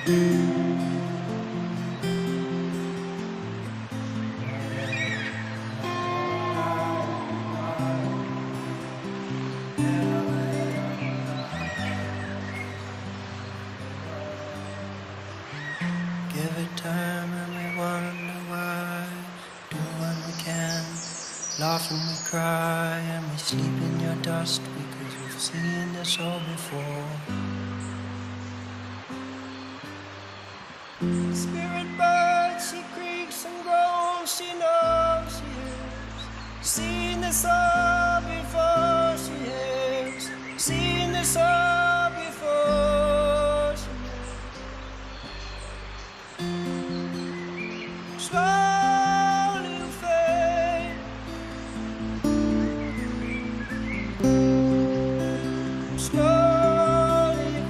Give it time and we wonder why. Do what we can, laugh and we cry, and we sleep in your dust because we've seen this all before. Spirit birds, she creaks and groans, she knows she hears. Seen this all before, she hears. Seen this all before, she hears. Slowly you fade, slowly you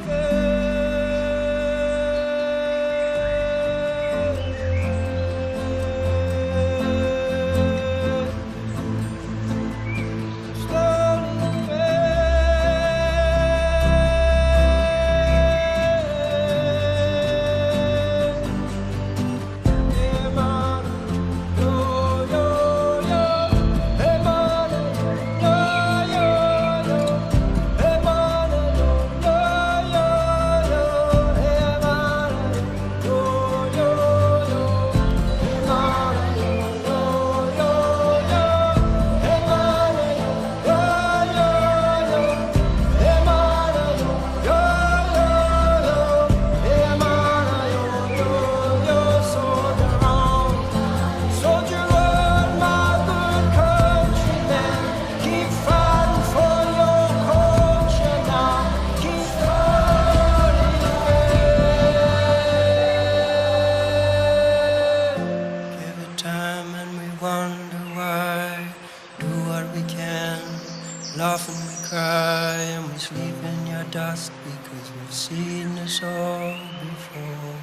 laugh and we cry and we sleep in your dust because we've seen this all before.